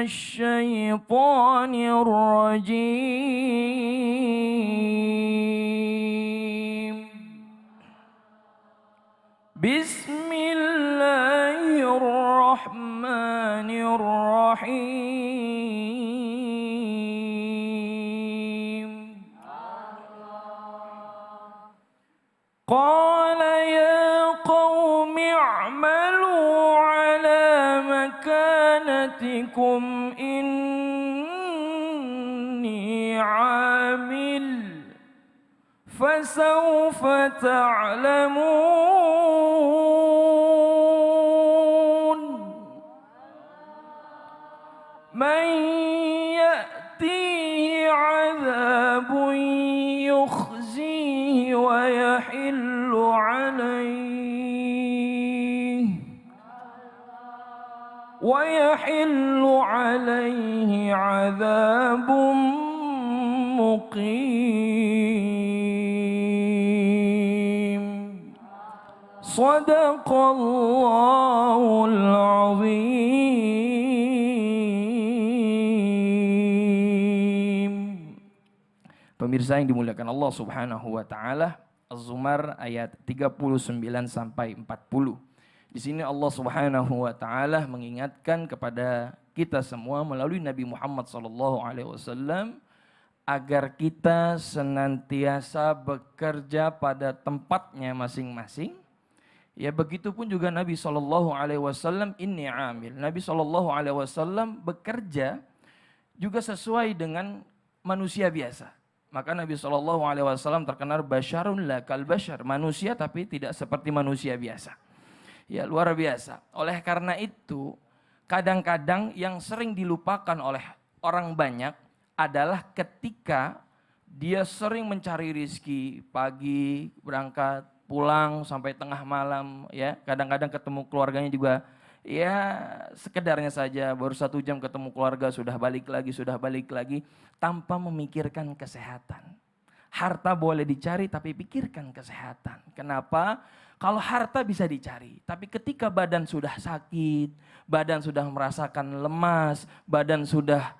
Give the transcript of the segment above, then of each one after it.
الشيطان الرجيم بسم الله الرحمن الرحيم قال يا قوم اعملوا على مكانتكم إني عامل فسوف تعلمون من يأتيه عذاب يخزيه ويحل عليه عذاب مقيم صدق الله العظيم. Pemirsa yang dimuliakan Allah Subhanahu wa taala, Az-Zumar ayat 39 sampai 40. Di sini Allah Subhanahu wa taala mengingatkan kepada kita semua melalui Nabi Muhammad sallallahu alaihi wasallam agar kita senantiasa bekerja pada tempatnya masing-masing. Ya, begitupun juga Nabi sallallahu alaihi wasallam inni amil. Nabi sallallahu alaihi wasallam bekerja juga sesuai dengan manusia biasa. Maka Nabi sallallahu alaihi wasallam terkenal basyarun la kal basyar, manusia tapi tidak seperti manusia biasa. Ya, luar biasa. Oleh karena itu, kadang-kadang yang sering dilupakan oleh orang banyak adalah ketika dia sering mencari rizki, pagi berangkat, pulang sampai tengah malam, ya kadang-kadang ketemu keluarganya juga, ya sekedarnya saja, baru 1 jam ketemu keluarga, sudah balik lagi, tanpa memikirkan kesehatan. Harta boleh dicari tapi pikirkan kesehatan. Kenapa? Kalau harta bisa dicari, tapi ketika badan sudah sakit, badan sudah merasakan lemas, badan sudah,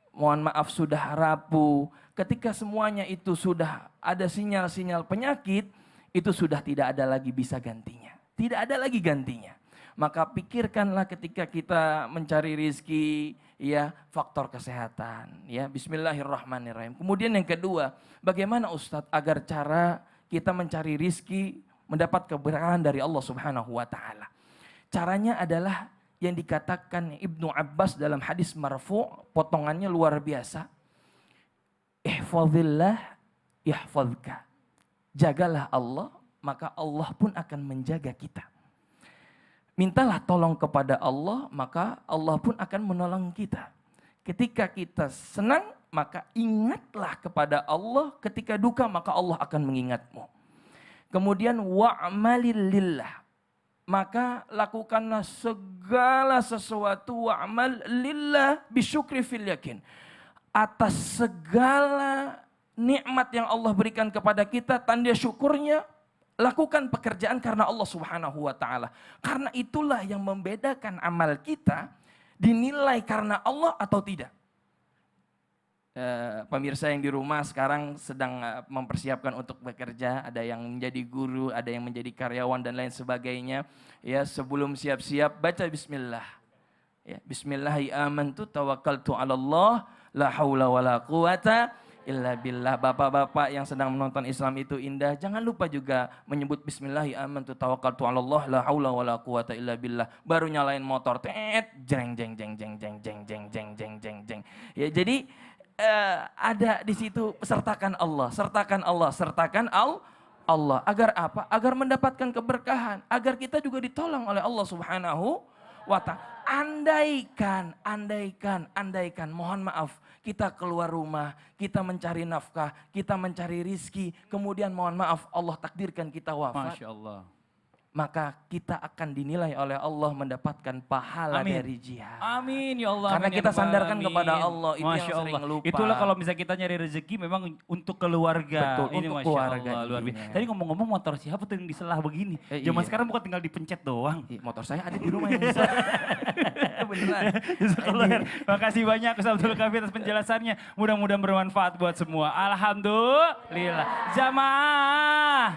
mohon maaf, sudah rapuh, ketika semuanya itu sudah ada sinyal-sinyal penyakit, itu sudah tidak ada lagi bisa gantinya. Tidak ada lagi gantinya. Maka pikirkanlah ketika kita mencari rizki, ya faktor kesehatan. Ya, Bismillahirrahmanirrahim. Kemudian yang kedua, bagaimana Ustadz agar cara kita mencari rizki mendapat keberkahan dari Allah Subhanahu wa taala. Caranya adalah yang dikatakan Ibnu Abbas dalam hadis marfu', potongannya luar biasa. Ihfazillah yahfazka. Jagalah Allah, maka Allah pun akan menjaga kita. Mintalah tolong kepada Allah, maka Allah pun akan menolong kita. Ketika kita senang, maka ingatlah kepada Allah. Ketika duka, maka Allah akan mengingatmu. Kemudian wa'malil lillah, maka lakukanlah segala sesuatu wa'mal lillah bisyukri fil yakin. Atas segala nikmat yang Allah berikan kepada kita, tanda syukurnya, lakukan pekerjaan karena Allah Subhanahu wa taala. Karena itulah yang membedakan amal kita dinilai karena Allah atau tidak. Pemirsa yang di rumah sekarang sedang mempersiapkan untuk bekerja, ada yang menjadi guru, ada yang menjadi karyawan dan lain sebagainya. Ya, sebelum siap-siap baca bismillah. Ya, bismillahi amantu tawakkaltu 'alallah la haula wala quwata illa billah. Bapak-bapak yang sedang menonton Islam itu indah, jangan lupa juga menyebut bismillahi amantu tawakkaltu 'alallah la haula wala quwata illa billah. Baru nyalain motor, jeng jeng jeng jeng jeng jeng jeng jeng jeng jeng jeng. Ya, jadi ada di situ sertakan Allah, sertakan Allah, sertakan Allah. Agar apa? Agar mendapatkan keberkahan, agar kita juga ditolong oleh Allah Subhanahu wa ta'ala. Andaikan, mohon maaf, kita keluar rumah, kita mencari nafkah, kita mencari rizki, kemudian mohon maaf Allah takdirkan kita wafat. Masya Allah. Maka kita akan dinilai oleh Allah mendapatkan pahala Amin. dari jihad. Amin ya Allah. Karena amin, kita ya sandarkan amin. kepada Allah, itu Masya yang sering Allah. lupa. Itulah kalau misalnya kita nyari rezeki memang untuk keluarga. Betul, Ini untuk Masya keluarga Allah, luar biasa. intinya. Tadi ngomong-ngomong motor siapa tuh yang diselah begini? Iya. Zaman sekarang bukan tinggal dipencet doang. Motor saya ada di rumah yang bisa. beneran. Jazakallah khair. Makasih banyak Ustaz Abdul Kafi atas penjelasannya. Mudah-mudahan bermanfaat buat semua. Alhamdulillah. Jamaah.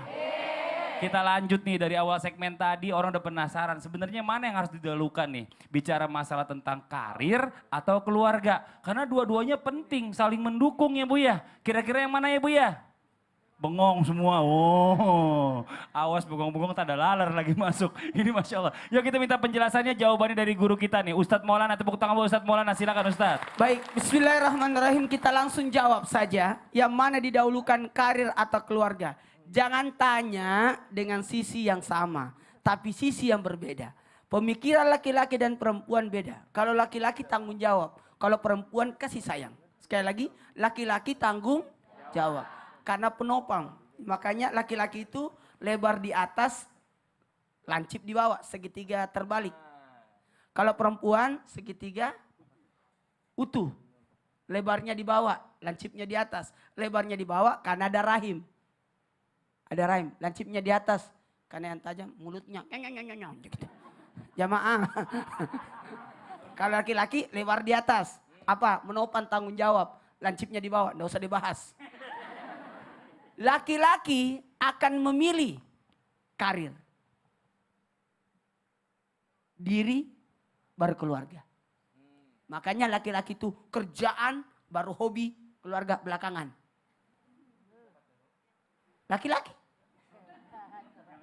Kita lanjut nih dari awal segmen tadi, orang udah penasaran sebenarnya mana yang harus didahulukan nih. Bicara masalah tentang karir atau keluarga. Karena dua-duanya penting, saling mendukung ya Bu ya. Kira-kira yang mana ya Bu ya? Bengong semua, oh awas bengong-bengong tak ada laler lagi masuk. Ini Masya Allah. Yuk kita minta penjelasannya, jawabannya dari guru kita nih. Ustadz Maulana, tepuk tangan buat Ustadz Maulana, silakan Ustadz. Baik, bismillahirrahmanirrahim, kita langsung jawab saja. Yang mana didahulukan karir atau keluarga. Jangan tanya dengan sisi yang sama, tapi sisi yang berbeda. Pemikiran laki-laki dan perempuan beda. Kalau laki-laki tanggung jawab, kalau perempuan kasih sayang. Sekali lagi, laki-laki tanggung jawab. Karena penopang, makanya laki-laki itu lebar di atas, lancip di bawah, segitiga terbalik. Kalau perempuan segitiga utuh, lebarnya di bawah, lancipnya di atas. Lebarnya di bawah karena ada rahim. Ada rahim, lancipnya di atas karena yang tajam, mulutnya gitu. Jamaah. Kalau laki-laki lebar di atas, apa? Menopang tanggung jawab, lancipnya di bawah, enggak usah dibahas. Laki-laki akan memilih karir. Diri baru keluarga. Makanya laki-laki itu kerjaan baru hobi, keluarga belakangan. Laki-laki.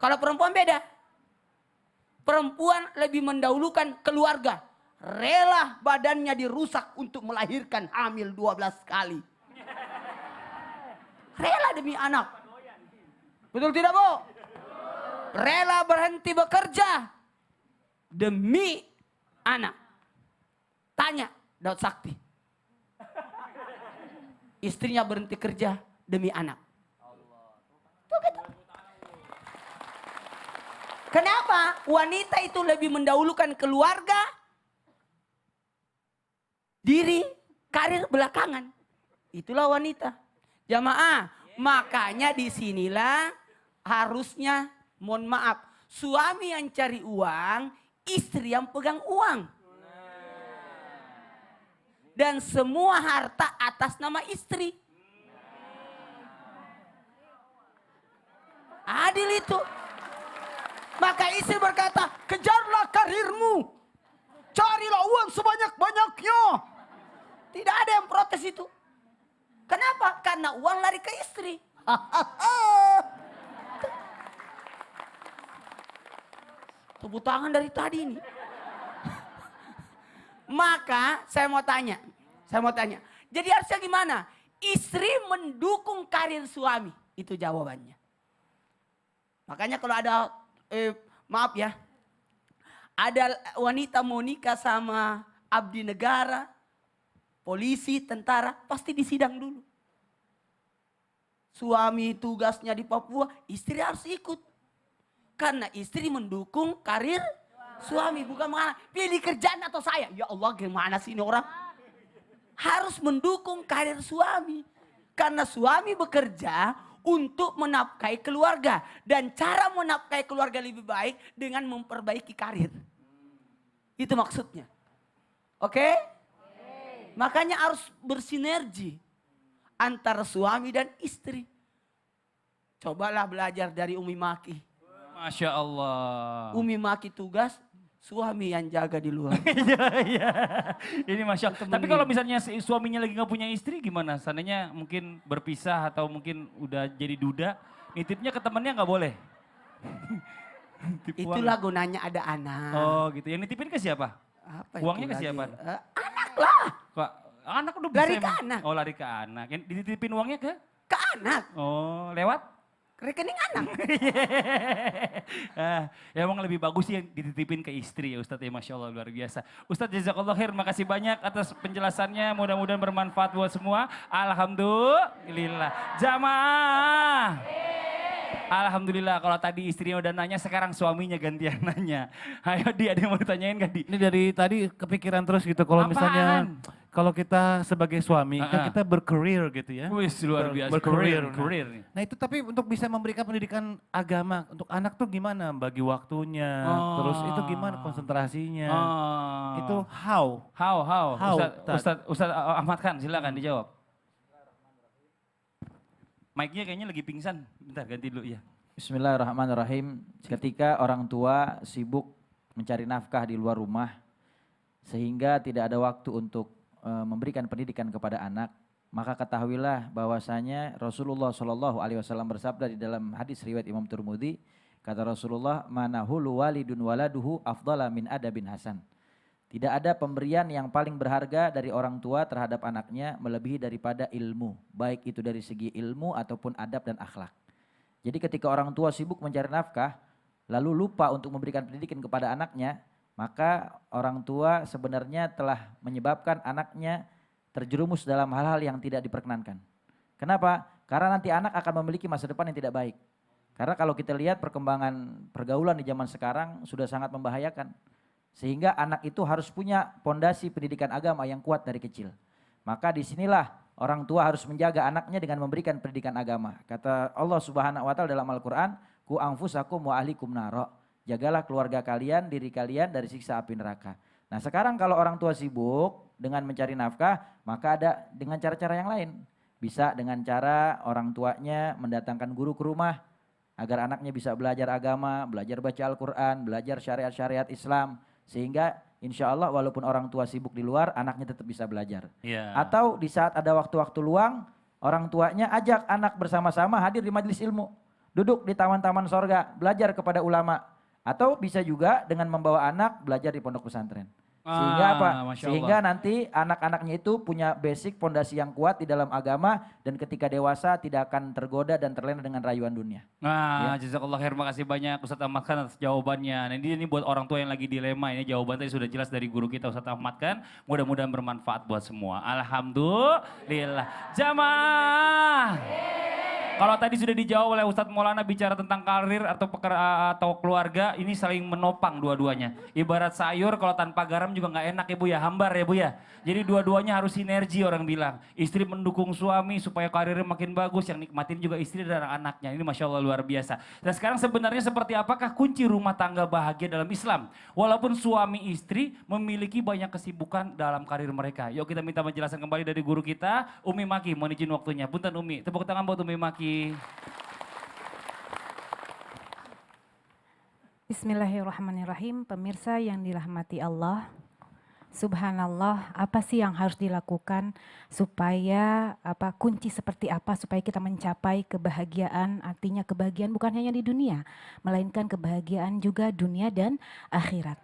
Kalau perempuan beda. Perempuan lebih mendahulukan keluarga. Rela badannya dirusak untuk melahirkan hamil 12 kali. Rela demi anak. Betul tidak, Bu? Rela berhenti bekerja demi anak. Tanya Daud Sakti. Istrinya berhenti kerja demi anak. Tuh, gitu. Kenapa wanita itu lebih mendahulukan keluarga, diri, karir belakangan? Itulah wanita. Jamaah, makanya disinilah harusnya, mohon maaf, suami yang cari uang, istri yang pegang uang. Dan semua harta atas nama istri. Adil itu. Maka istri berkata, kejarlah karirmu. Carilah uang sebanyak-banyaknya. Tidak ada yang protes itu. Kenapa? Karena uang lari ke istri. Tepuk tangan dari tadi ini. Maka saya mau tanya. Jadi harusnya gimana? Istri mendukung karir suami. Itu jawabannya. Makanya kalau ada, maaf ya. Ada wanita mau nikah sama abdi negara, polisi, tentara, pasti disidang dulu. Suami tugasnya di Papua, istri harus ikut. Karena istri mendukung karir suami, bukan mengalah. Pilih kerjaan atau saya? Ya Allah, gimana sih ini orang? Harus mendukung karir suami. Karena suami bekerja untuk menafkahi keluarga. Dan cara menafkahi keluarga lebih baik dengan memperbaiki karir. Itu maksudnya. Oke? Makanya harus bersinergi antara suami dan istri. Cobalah belajar dari Umi Maki. Masya Allah. Umi Maki tugas, suami yang jaga di luar. Iya. Ini Masya Allah. Tapi kalau misalnya suaminya lagi nggak punya istri gimana? Seandainya mungkin berpisah atau mungkin udah jadi duda, nitipnya ke temennya nggak boleh? Itulah gunanya ada anak. Oh gitu. Yang nitipin ke siapa? Apa Uangnya ke itu siapa? lagi? Anak lah. Kok anak udah Lari bisa ke emang? anak. Oh lari ke anak. Yang dititipin uangnya ke? Ke anak. Oh lewat? Rekening anak. Ya emang lebih bagus sih yang dititipin ke istri ya Ustadz ya, Masya Allah luar biasa. Ustadz jazakallah khair, makasih banyak atas penjelasannya, mudah-mudahan bermanfaat buat semua. Alhamdulillah. Jamaah. Alhamdulillah, kalau tadi istrinya udah nanya, sekarang suaminya gantian nanya. Ayo Di, ada yang mau ditanyain gak Di? Ini dari tadi kepikiran terus gitu, kalau misalnya kalau kita sebagai suami kan kita berkarir gitu ya. Wis luar biasa. Berkarir. Career nih. Nah itu tapi untuk bisa memberikan pendidikan agama untuk anak tuh gimana bagi waktunya, terus itu gimana konsentrasinya, itu how? How? Ustaz Ahmad Khan silakan dijawab. Mic-nya kayaknya lagi pingsan, bentar ganti dulu ya. Bismillahirrahmanirrahim. Ketika orang tua sibuk mencari nafkah di luar rumah, sehingga tidak ada waktu untuk memberikan pendidikan kepada anak, maka ketahuilah bahwasanya Rasulullah Shallallahu Alaihi Wasallam bersabda di dalam hadis riwayat Imam Tirmidzi, kata Rasulullah, manahulu walidun waladuhu afdala min adabin hasan. Tidak ada pemberian yang paling berharga dari orang tua terhadap anaknya melebihi daripada ilmu, baik itu dari segi ilmu ataupun adab dan akhlak. Jadi ketika orang tua sibuk mencari nafkah, lalu lupa untuk memberikan pendidikan kepada anaknya, maka orang tua sebenarnya telah menyebabkan anaknya terjerumus dalam hal-hal yang tidak diperkenankan. Kenapa? Karena nanti anak akan memiliki masa depan yang tidak baik. Karena kalau kita lihat perkembangan pergaulan di zaman sekarang sudah sangat membahayakan. Sehingga anak itu harus punya pondasi pendidikan agama yang kuat dari kecil. Maka disinilah orang tua harus menjaga anaknya dengan memberikan pendidikan agama. Kata Allah Subhanahu wa taala dalam Al-Qur'an, "Ku anfusakum wa ahlikum naro." Jagalah keluarga kalian, diri kalian dari siksa api neraka. Nah sekarang kalau orang tua sibuk dengan mencari nafkah, maka ada dengan cara-cara yang lain. Bisa dengan cara orang tuanya mendatangkan guru ke rumah, agar anaknya bisa belajar agama, belajar baca Al-Quran, belajar syariat-syariat Islam. Sehingga insya Allah walaupun orang tua sibuk di luar, anaknya tetap bisa belajar. Atau di saat ada waktu-waktu luang, orang tuanya ajak anak bersama-sama hadir di majelis ilmu. Duduk di taman-taman sorga, belajar kepada ulama. Atau bisa juga dengan membawa anak belajar di pondok pesantren. Sehingga apa? Sehingga nanti anak-anaknya itu punya basic pondasi yang kuat di dalam agama dan ketika dewasa tidak akan tergoda dan terlena dengan rayuan dunia. Nah, jazakallah khair, makasih banyak Ustaz Ahmad Khan atas jawabannya. Nah, ini buat orang tua yang lagi dilema, ini jawaban tadi sudah jelas dari guru kita Ustaz Ahmad Khan. Mudah-mudahan bermanfaat buat semua. Alhamdulillah. Jamaah. Kalau tadi sudah dijawab oleh Ustadz Maulana bicara tentang karir atau keluarga, ini saling menopang dua-duanya. Ibarat sayur kalau tanpa garam juga nggak enak ya Bu ya, hambar ya Bu ya. Jadi dua-duanya harus sinergi orang bilang. Istri mendukung suami supaya karirnya makin bagus, yang nikmatin juga istri dan anak-anaknya. Ini Masya Allah luar biasa. Dan sekarang sebenarnya seperti apakah kunci rumah tangga bahagia dalam Islam? Walaupun suami istri memiliki banyak kesibukan dalam karir mereka. Yuk kita minta penjelasan kembali dari guru kita, Umi Maki. Mohon izin waktunya. Punten Umi, tepuk tangan buat Umi Maki. Bismillahirrahmanirrahim. Pemirsa yang dirahmati Allah, subhanallah, apa sih yang harus dilakukan supaya kunci seperti apa supaya kita mencapai kebahagiaan? Artinya kebahagiaan bukan hanya di dunia, melainkan kebahagiaan juga dunia dan akhirat.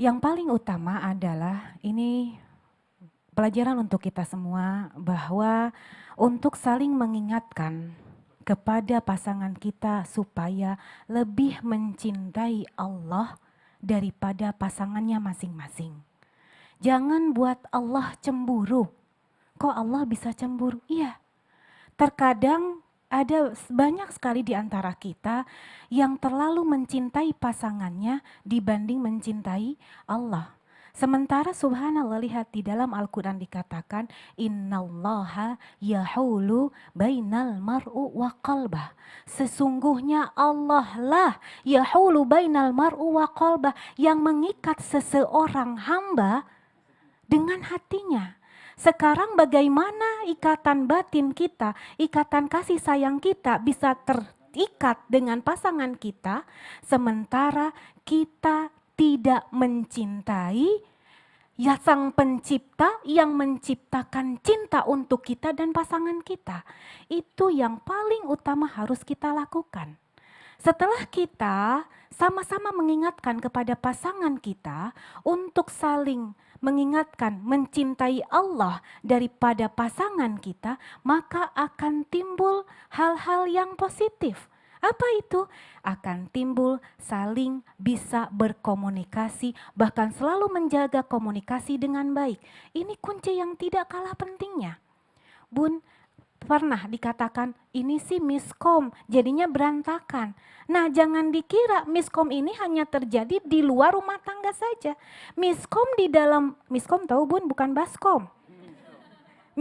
Yang paling utama adalah ini pelajaran untuk kita semua bahwa untuk saling mengingatkan kepada pasangan kita supaya lebih mencintai Allah daripada pasangannya masing-masing. Jangan buat Allah cemburu. Kok Allah bisa cemburu? Iya. Terkadang ada banyak sekali di antara kita yang terlalu mencintai pasangannya dibanding mencintai Allah. Sementara subhanallah, lihat di dalam Al-Quran dikatakan innallaha yahulu bainal mar'u wa qalbah. Sesungguhnya Allah lah yahulu bainal mar'u wa qalbah, yang mengikat seseorang hamba dengan hatinya. Sekarang bagaimana ikatan batin kita, ikatan kasih sayang kita bisa terikat dengan pasangan kita, sementara kita tidak mencintai ya Sang Pencipta yang menciptakan cinta untuk kita dan pasangan kita. Itu yang paling utama harus kita lakukan. Setelah kita sama-sama mengingatkan kepada pasangan kita untuk saling mengingatkan mencintai Allah daripada pasangan kita, maka akan timbul hal-hal yang positif. Apa itu? Akan timbul saling bisa berkomunikasi, bahkan selalu menjaga komunikasi dengan baik. Ini kunci yang tidak kalah pentingnya. Bun, pernah dikatakan ini sih miskom, jadinya berantakan. Nah, jangan dikira miskom ini hanya terjadi di luar rumah tangga saja. Miskom di dalam, miskom tahu Bun, bukan baskom.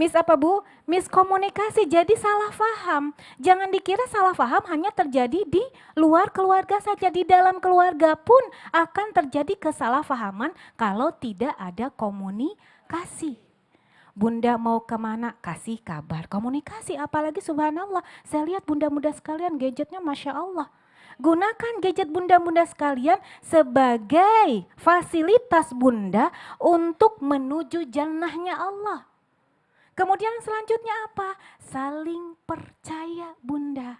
apa Bu? Miskomunikasi, jadi salah paham. Jangan dikira salah paham hanya terjadi di luar keluarga saja. Di dalam keluarga pun akan terjadi kesalahpahaman kalau tidak ada komunikasi. Bunda mau kemana? Kasih kabar, komunikasi. Apalagi subhanallah, saya lihat bunda-bunda sekalian gadgetnya Masya Allah. Gunakan gadget bunda-bunda sekalian sebagai fasilitas bunda untuk menuju jannahnya Allah. Kemudian selanjutnya apa? Saling percaya bunda.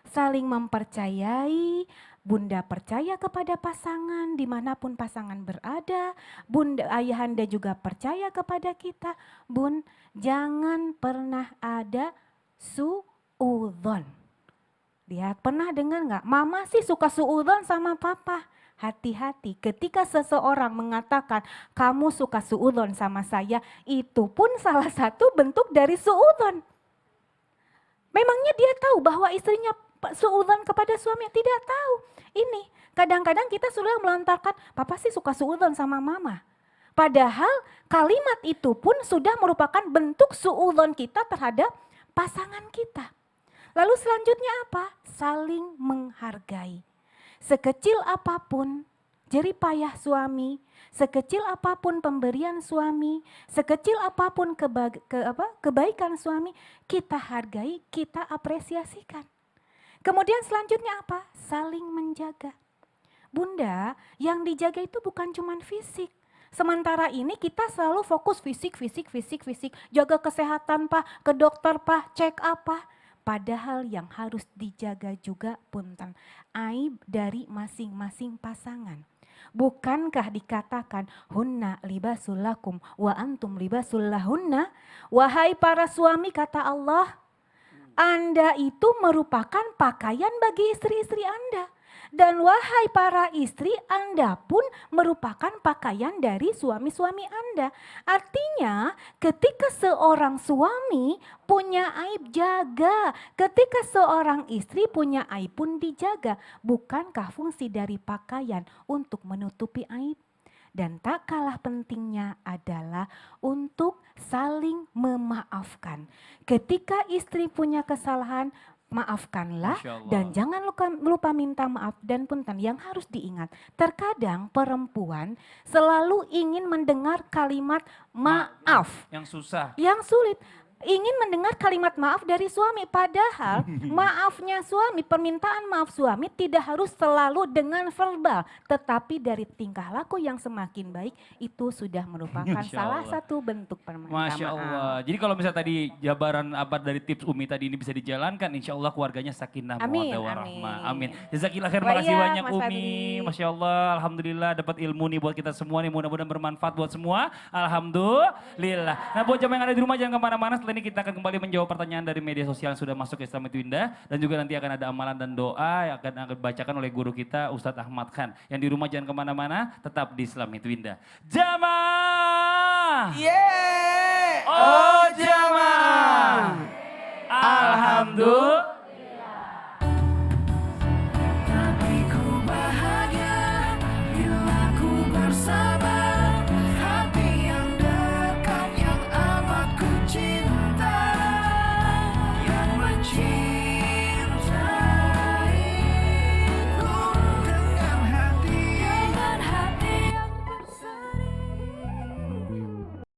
Saling mempercayai, bunda percaya kepada pasangan dimanapun pasangan berada. Bunda, ayahanda juga percaya kepada kita. Bun, jangan pernah ada suudzon. Lihat, pernah dengar nggak? Mama sih suka suudzon sama papa. Hati-hati ketika seseorang mengatakan kamu suka suudzon sama saya, itu pun salah satu bentuk dari suudzon. Memangnya dia tahu bahwa istrinya suudzon kepada suami? Tidak tahu. Ini kadang-kadang kita sudah melontarkan, papa sih suka suudzon sama mama. Padahal kalimat itu pun sudah merupakan bentuk suudzon kita terhadap pasangan kita. Lalu selanjutnya apa? Saling menghargai. Sekecil apapun jerih payah suami, sekecil apapun pemberian suami, sekecil apapun kebaikan suami, kita hargai, kita apresiasikan. Kemudian selanjutnya apa? Saling menjaga. Bunda, yang dijaga itu bukan cuma fisik. Sementara ini kita selalu fokus fisik. Jaga kesehatan Pak, ke dokter Pak, cek apa. Padahal yang harus dijaga juga punten, aib dari masing-masing pasangan. Bukankah dikatakan hunna libasul lakum wa antum libasul lahunna? Wahai para suami, kata Allah, Anda itu merupakan pakaian bagi istri-istri Anda. Dan wahai para istri, Anda pun merupakan pakaian dari suami-suami Anda. Artinya ketika seorang suami punya aib, jaga. Ketika seorang istri punya aib pun dijaga. Bukankah fungsi dari pakaian untuk menutupi aib? Dan tak kalah pentingnya adalah untuk saling memaafkan. Ketika istri punya kesalahan, maafkanlah dan jangan lupa minta maaf. Dan punten, yang harus diingat, terkadang perempuan selalu ingin mendengar kalimat maaf. Yang susah. Yang sulit. Ingin mendengar kalimat maaf dari suami, padahal maafnya suami, permintaan maaf suami tidak harus selalu dengan verbal, tetapi dari tingkah laku yang semakin baik itu sudah merupakan salah satu bentuk permintaan maaf. Masya Allah. Jadi kalau misalnya tadi jabaran apa dari tips Umi tadi ini bisa dijalankan, insya Allah keluarganya sakinah mawaddah warahmah. Amin. Jazakillah khair, makasih banyak Mas Umi. Fadli. Masya Allah, alhamdulillah dapat ilmu nih buat kita semua nih, mudah-mudahan bermanfaat buat semua. Alhamdulillah. Nah buat jamaah yang ada di rumah jangan kemana-mana, setelah ini kita akan kembali menjawab pertanyaan dari media sosial yang sudah masuk ke Islam Itu Indah. Dan juga nanti akan ada amalan dan doa yang akan dibacakan oleh guru kita Ustadz Ahmad Khan. Yang di rumah jangan kemana-mana, tetap di Islam Itu Indah. Jamaah! Yeah! Oh jamaah! Alhamdulillah.